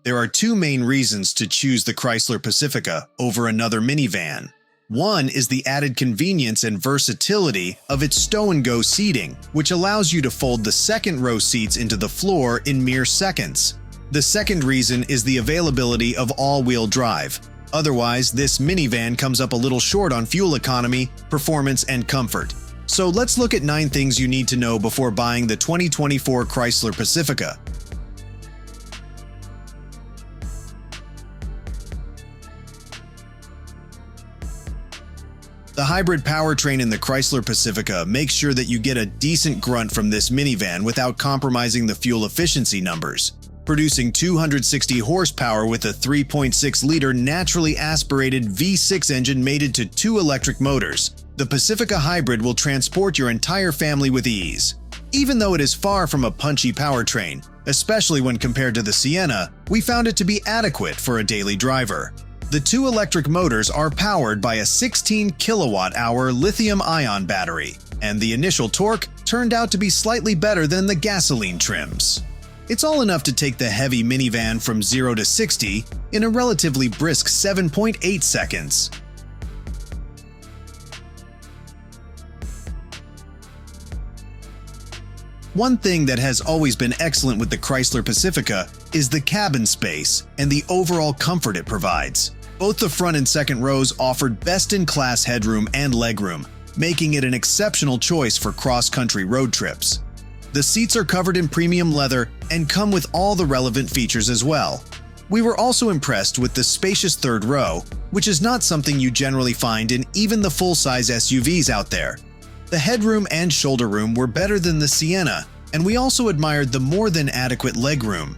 There are two main reasons to choose the Chrysler Pacifica over another minivan. One is the added convenience and versatility of its stow-and-go seating, which allows you to fold the second row seats into the floor in mere seconds. The second reason is the availability of all-wheel drive. Otherwise, this minivan comes up a little short on fuel economy, performance, and comfort. So let's look at 9 things you need to know before buying the 2024 Chrysler Pacifica. The hybrid powertrain in the Chrysler Pacifica makes sure that you get a decent grunt from this minivan without compromising the fuel efficiency numbers. Producing 260 horsepower with a 3.6-liter naturally aspirated V6 engine mated to 2 electric motors, the Pacifica Hybrid will transport your entire family with ease. Even though it is far from a punchy powertrain, especially when compared to the Sienna, we found it to be adequate for a daily driver. The 2 electric motors are powered by a 16 kilowatt-hour lithium-ion battery, and the initial torque turned out to be slightly better than the gasoline trims. It's all enough to take the heavy minivan from 0 to 60 in a relatively brisk 7.8 seconds. One thing that has always been excellent with the Chrysler Pacifica is the cabin space and the overall comfort it provides. Both the front and second rows offered best-in-class headroom and legroom, making it an exceptional choice for cross-country road trips. The seats are covered in premium leather and come with all the relevant features as well. We were also impressed with the spacious third row, which is not something you generally find in even the full-size SUVs out there. The headroom and shoulder room were better than the Sienna, and we also admired the more than adequate legroom.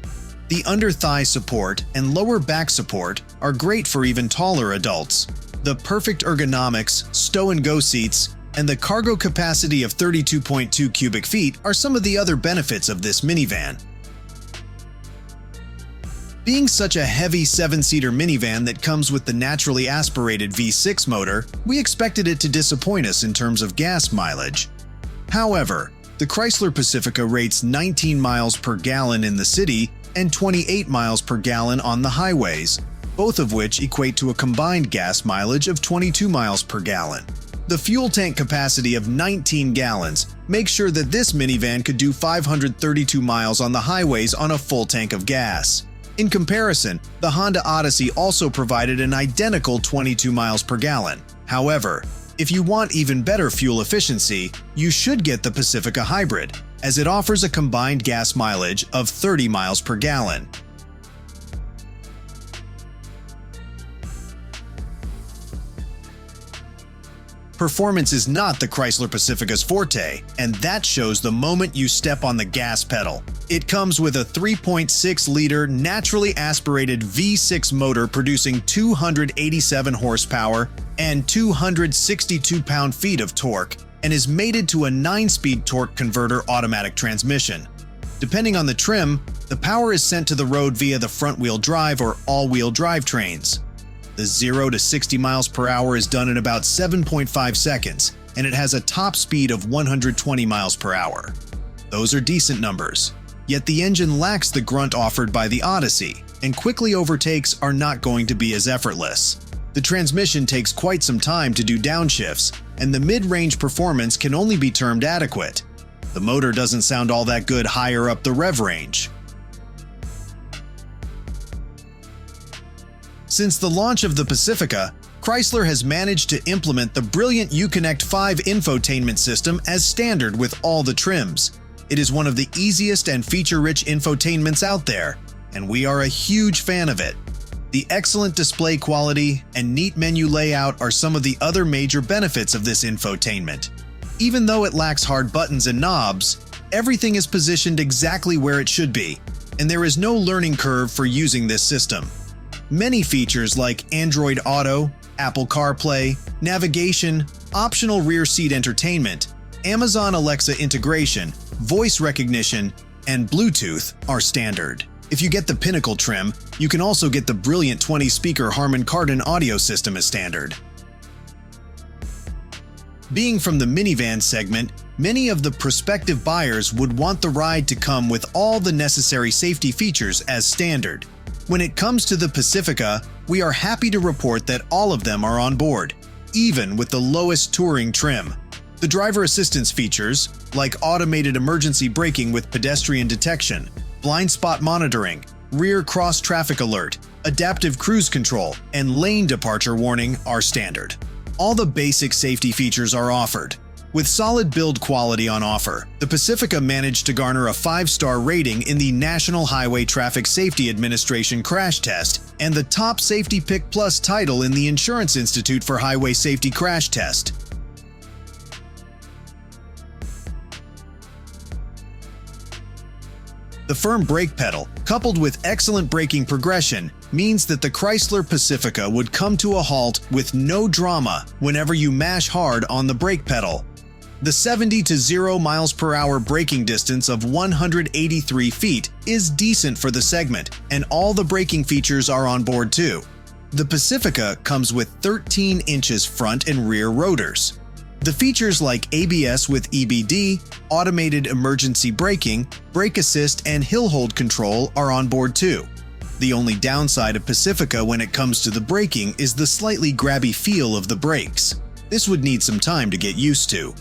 The under-thigh support and lower back support are great for even taller adults. The perfect ergonomics, stow-and-go seats, and the cargo capacity of 32.2 cubic feet are some of the other benefits of this minivan. Being such a heavy 7-seater minivan that comes with the naturally aspirated V6 motor, we expected it to disappoint us in terms of gas mileage. However, the Chrysler Pacifica rates 19 miles per gallon in the city and 28 miles per gallon on the highways, both of which equate to a combined gas mileage of 22 miles per gallon. The fuel tank capacity of 19 gallons makes sure that this minivan could do 532 miles on the highways on a full tank of gas. In comparison, the Honda Odyssey also provided an identical 22 miles per gallon. However, if you want even better fuel efficiency, you should get the Pacifica Hybrid, as it offers a combined gas mileage of 30 miles per gallon. Performance is not the Chrysler Pacifica's forte, and that shows the moment you step on the gas pedal. It comes with a 3.6-liter naturally aspirated V6 motor producing 287 horsepower and 262 pound-feet of torque, and is mated to a 9-speed torque converter automatic transmission. Depending on the trim, the power is sent to the road via the front-wheel drive or all-wheel drive trains. The 0 to 60 miles per hour is done in about 7.5 seconds, and it has a top speed of 120 miles per hour. Those are decent numbers. Yet the engine lacks the grunt offered by the Odyssey, and quickly overtakes are not going to be as effortless. The transmission takes quite some time to do downshifts, and the mid-range performance can only be termed adequate. The motor doesn't sound all that good higher up the rev range. Since the launch of the Pacifica, Chrysler has managed to implement the brilliant Uconnect 5 infotainment system as standard with all the trims. It is one of the easiest and feature-rich infotainments out there, and we are a huge fan of it. The excellent display quality and neat menu layout are some of the other major benefits of this infotainment. Even though it lacks hard buttons and knobs, everything is positioned exactly where it should be, and there is no learning curve for using this system. Many features like Android Auto, Apple CarPlay, navigation, optional rear seat entertainment, Amazon Alexa integration, voice recognition, and Bluetooth are standard. If you get the Pinnacle trim, you can also get the brilliant 20-speaker Harman Kardon audio system as standard. Being from the minivan segment, many of the prospective buyers would want the ride to come with all the necessary safety features as standard. When it comes to the Pacifica, we are happy to report that all of them are on board, even with the lowest touring trim. The driver assistance features, like automated emergency braking with pedestrian detection, blind spot monitoring, rear cross traffic alert, adaptive cruise control, and lane departure warning, are standard. All the basic safety features are offered. With solid build quality on offer, the Pacifica managed to garner a 5-star rating in the National Highway Traffic Safety Administration crash test and the Top Safety Pick Plus title in the Insurance Institute for Highway Safety crash test. The firm brake pedal, coupled with excellent braking progression, means that the Chrysler Pacifica would come to a halt with no drama whenever you mash hard on the brake pedal. The 70 to 0 miles per hour braking distance of 183 feet is decent for the segment, and all the braking features are on board too. The Pacifica comes with 13 inches front and rear rotors. The features like ABS with EBD, automated emergency braking, brake assist, and hill hold control are on board too. The only downside of Pacifica when it comes to the braking is the slightly grabby feel of the brakes. This would need some time to get used to.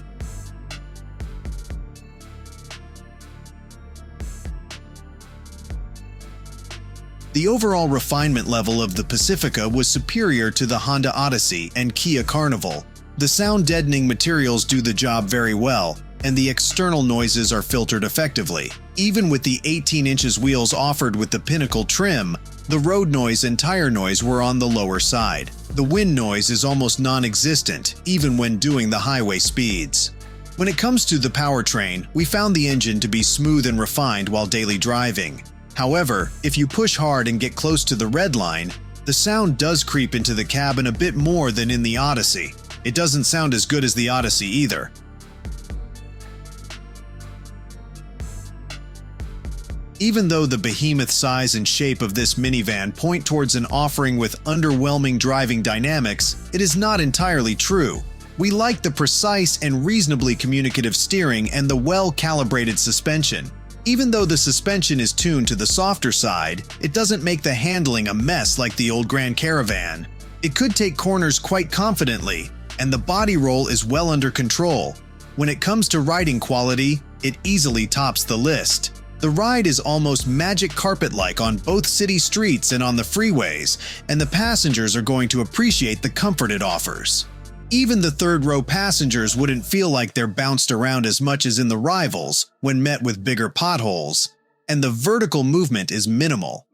The overall refinement level of the Pacifica was superior to the Honda Odyssey and Kia Carnival. The sound-deadening materials do the job very well, and the external noises are filtered effectively. Even with the 18 inches wheels offered with the Pinnacle trim, the road noise and tire noise were on the lower side. The wind noise is almost non-existent, even when doing the highway speeds. When it comes to the powertrain, we found the engine to be smooth and refined while daily driving. However, if you push hard and get close to the red line, the sound does creep into the cabin a bit more than in the Odyssey. It doesn't sound as good as the Odyssey either. Even though the behemoth size and shape of this minivan point towards an offering with underwhelming driving dynamics, it is not entirely true. We like the precise and reasonably communicative steering and the well-calibrated suspension. Even though the suspension is tuned to the softer side, it doesn't make the handling a mess like the old Grand Caravan. It could take corners quite confidently, and the body roll is well under control. When it comes to riding quality, it easily tops the list. The ride is almost magic carpet-like on both city streets and on the freeways, and the passengers are going to appreciate the comfort it offers. Even the third-row passengers wouldn't feel like they're bounced around as much as in the rivals when met with bigger potholes, and the vertical movement is minimal.